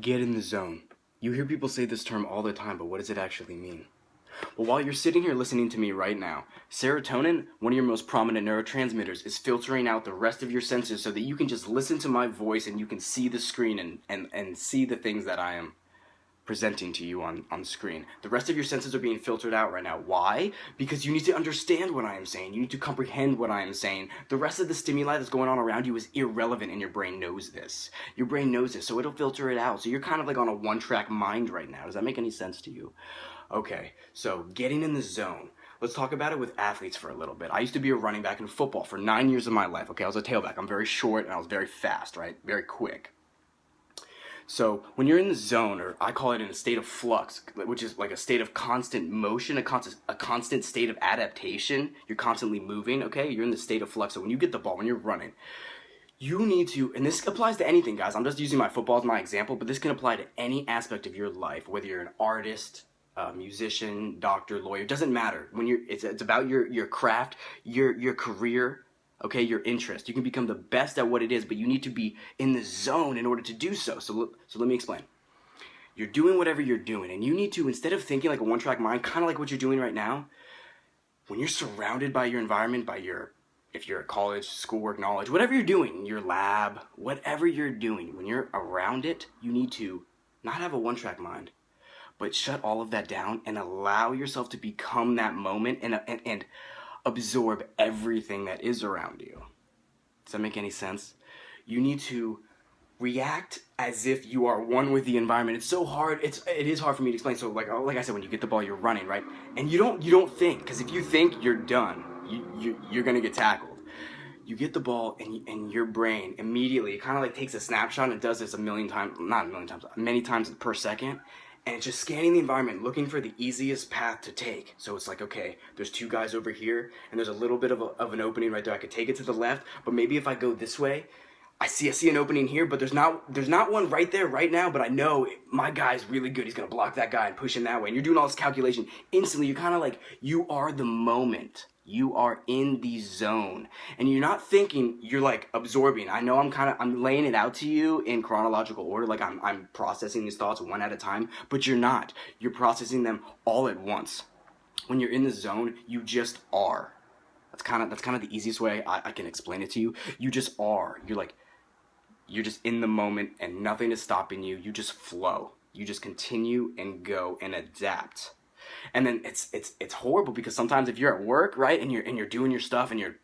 Get in the zone. You hear people say this term all the time, but what does it actually mean? Well, while you're sitting here listening to me right now, serotonin, one of your most prominent neurotransmitters, is filtering out the rest of your senses so that you can just listen to my voice and you can see the screen and see the things that I am presenting to you on screen. The rest of your senses are being filtered out right now. Why? Because you need to understand what I am saying. You need to comprehend what I am saying. The rest of the stimuli that's going on around you is irrelevant, and your brain knows this. Your brain knows this, so it'll filter it out. So you're kind of like on a one-track mind right now. Does that make any sense to you? Okay, so getting in the zone. Let's talk about it with athletes for a little bit. I used to be a running back in football for 9 years of my life. Okay, I was a tailback. I'm very short and I was very fast, right? Very quick. So when you're in the zone, or I call it in a state of flux, which is like a state of constant motion, a constant state of adaptation, you're constantly moving, okay? You're in the state of flux. So when you get the ball, when you're running, you need to, and this applies to anything, guys. I'm just using my football as my example, but this can apply to any aspect of your life, whether you're an artist, musician, doctor, lawyer, it doesn't matter. When it's about your craft, your career, okay, your interest. You can become the best at what it is, but you need to be in the zone in order to do so. So let me explain. You're doing whatever you're doing, and you need to, instead of thinking like a one-track mind, kind of like what you're doing right now, when you're surrounded by your environment, if you're at college, schoolwork, knowledge, whatever you're doing, your lab, whatever you're doing, when you're around it, you need to not have a one-track mind, but shut all of that down and allow yourself to become that moment and absorb everything that is around you. Does that make any sense? You need to react as if you are one with the environment. It's so hard. It is hard for me to explain. So like I said, when you get the ball, you're running, right? And you don't think, because if you think, you're done. You're gonna get tackled. You get the ball, and your brain immediately kind of like takes a snapshot and does this many times per second. And it's just scanning the environment, looking for the easiest path to take. So it's like, okay, there's two guys over here, and there's a little bit of an opening right there. I could take it to the left, but maybe if I go this way, I see an opening here, but there's not one right there right now, but I know my guy's really good. He's going to block that guy and push him that way. And you're doing all this calculation. Instantly, you're kind of like, you are the moment. You are in the zone. And you're not thinking, you're like absorbing. I know I'm laying it out to you in chronological order, like I'm processing these thoughts one at a time, but you're not. You're processing them all at once. When you're in the zone, you just are. That's kind of the easiest way I can explain it to you. You just are. You're just in the moment and nothing is stopping you. You just flow. You just continue and go and adapt. And then it's horrible because sometimes if you're at work, right, and you're doing your stuff and you're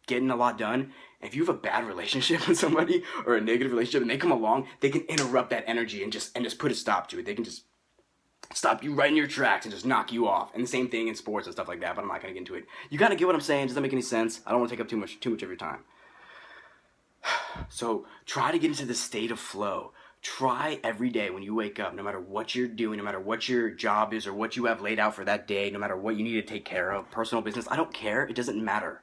getting a lot done, if you have a bad relationship with somebody or a negative relationship and they come along, they can interrupt that energy and just put a stop to it. They can just stop you right in your tracks and just knock you off. And the same thing in sports and stuff like that, but I'm not going to get into it. You kind of get what I'm saying. Does that make any sense? I don't want to take up too much of your time. So try to get into the state of flow. Try every day when you wake up, no matter what you're doing, no matter what your job is or what you have laid out for that day, no matter what you need to take care of, personal business, I don't care. It doesn't matter.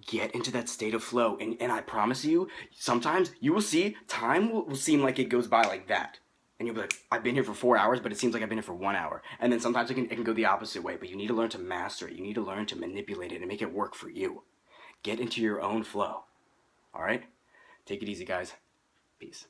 Get into that state of flow. And I promise you, sometimes you will see time will seem like it goes by like that. And you'll be like, I've been here for 4 hours, but it seems like I've been here for 1 hour. And then sometimes it can go the opposite way, but you need to learn to master it. You need to learn to manipulate it and make it work for you. Get into your own flow. All right? Take it easy, guys. Peace.